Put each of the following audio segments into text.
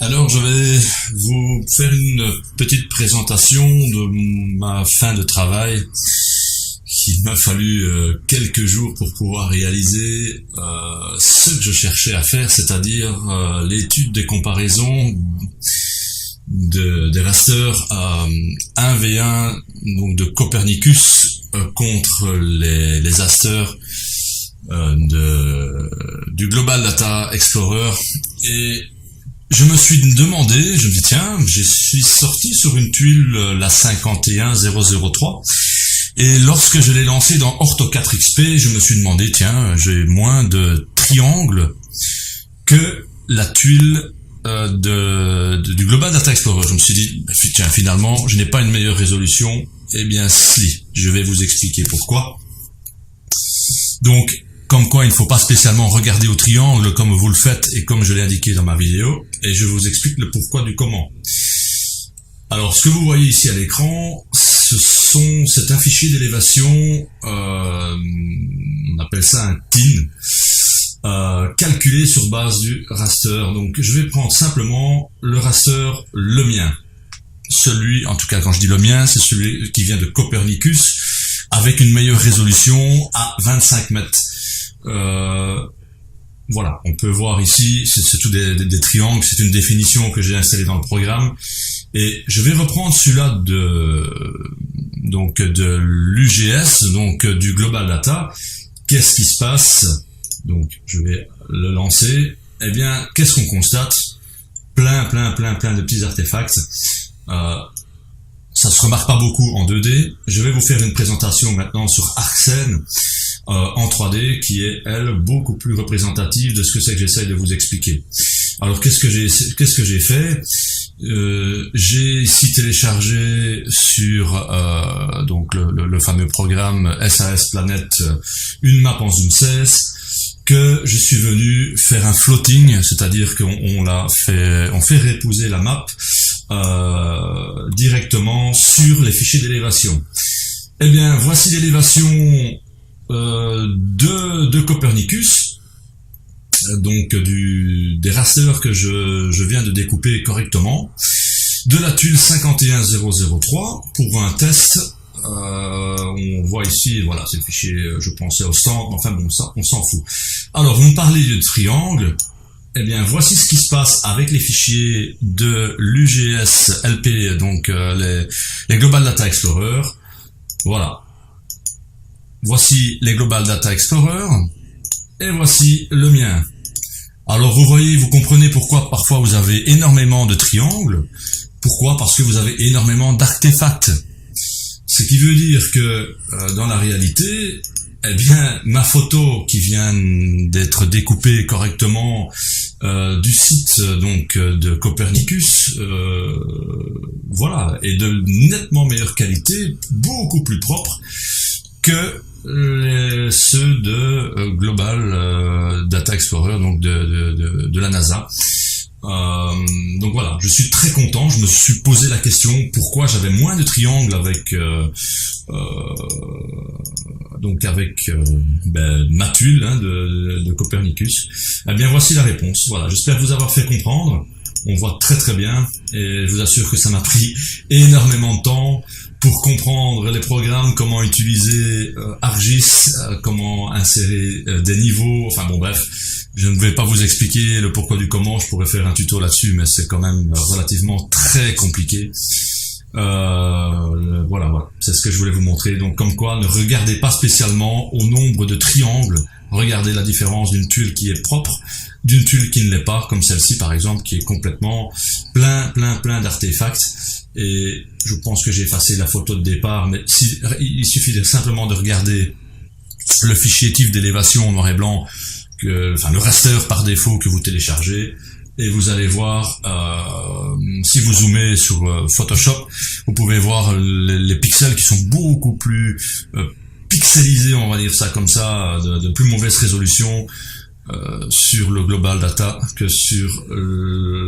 Alors, je vais vous faire une petite présentation de ma fin de travail. Il m'a fallu quelques jours pour pouvoir réaliser ce que je cherchais à faire, c'est-à-dire l'étude des comparaisons des rasters 1v1 donc de Copernicus contre les rasters du Global Data Explorer. Et je me suis demandé, je me dis tiens, je suis sorti sur une tuile, la 51003, et lorsque je l'ai lancée dans Ortho 4 XP, je me suis demandé tiens, j'ai moins de triangles que la tuile du Global Data Explorer. Je me suis dit tiens, finalement, je n'ai pas une meilleure résolution. Eh bien si, je vais vous expliquer pourquoi. Donc, comme quoi il ne faut pas spécialement regarder au triangle comme vous le faites et comme je l'ai indiqué dans ma vidéo, et je vous explique le pourquoi du comment. Alors, ce que vous voyez ici à l'écran, c'est un fichier d'élévation, on appelle ça un TIN, calculé sur base du raster. Donc, je vais prendre simplement le raster, le mien. Celui, en tout cas quand je dis le mien, c'est celui qui vient de Copernicus, avec une meilleure résolution à 25 mètres. Voilà, on peut voir ici, c'est tout des triangles, c'est une définition que j'ai installée dans le programme, et je vais reprendre celui-là de l'UGS, donc du Global Data. Qu'est-ce qui se passe? Donc je vais le lancer. Eh bien, qu'est-ce qu'on constate? Plein de petits artefacts. Ça se remarque pas beaucoup en 2D. Je vais vous faire une présentation maintenant sur ArcScene en 3D, qui est, elle, beaucoup plus représentative de ce que c'est que j'essaye de vous expliquer. Alors, qu'est-ce que j'ai fait? J'ai ici téléchargé sur donc le fameux programme SAS Planet une map en Zoom 16 que je suis venu faire un floating, c'est-à-dire on fait reposer la map directement sur les fichiers d'élévation. Eh bien, voici l'élévation de Copernicus, donc des rasters que je viens de découper correctement, de la tuile 51003 pour un test. On voit ici, voilà, c'est le fichier, je pensais au centre, enfin bon, ça, on s'en fout. Alors, vous me parlez de triangle. Eh bien, voici ce qui se passe avec les fichiers de l'UGS LP, donc les Global Data Explorer. Voilà. Voici les Global Data Explorer, et voici le mien. Alors, vous voyez, vous comprenez pourquoi parfois vous avez énormément de triangles. Pourquoi? Parce que vous avez énormément d'artefacts. Ce qui veut dire que, dans la réalité, eh bien, ma photo qui vient d'être découpée correctement du site donc de Copernicus, voilà, est de nettement meilleure qualité, beaucoup plus propre que ceux de Global Data Explorer, donc de la NASA. Donc voilà, je suis très content. Je me suis posé la question pourquoi j'avais moins de triangles avec ma tuile de Copernicus. Eh bien, voici la réponse. Voilà, j'espère vous avoir fait comprendre. On voit très bien, et je vous assure que ça m'a pris énormément de temps pour comprendre les programmes, comment utiliser ArcGIS, comment insérer des niveaux, enfin bon bref, je ne vais pas vous expliquer le pourquoi du comment, je pourrais faire un tuto là-dessus, mais c'est quand même relativement très compliqué. Voilà, c'est ce que je voulais vous montrer. Donc comme quoi, ne regardez pas spécialement au nombre de triangles, regardez la différence d'une tuile qui est propre, d'une tuile qui ne l'est pas, comme celle-ci par exemple, qui est complètement plein d'artefacts. Et je pense que j'ai effacé la photo de départ, mais il suffit simplement de regarder le fichier TIFF d'élévation en noir et blanc, le raster par défaut que vous téléchargez, et vous allez voir, si vous zoomez sur Photoshop, vous pouvez voir les pixels qui sont beaucoup plus pixelisés, on va dire ça comme ça, de plus mauvaise résolution sur le Global Data que sur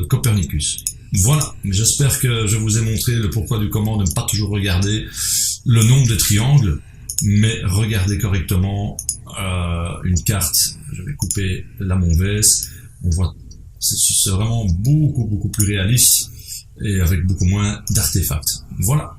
Copernicus. Voilà, j'espère que je vous ai montré le pourquoi du comment de ne pas toujours regarder le nombre de triangles, mais regardez correctement une carte. Je vais couper la mauvaise. On voit C'est vraiment beaucoup plus réaliste et avec beaucoup moins d'artefacts. Voilà.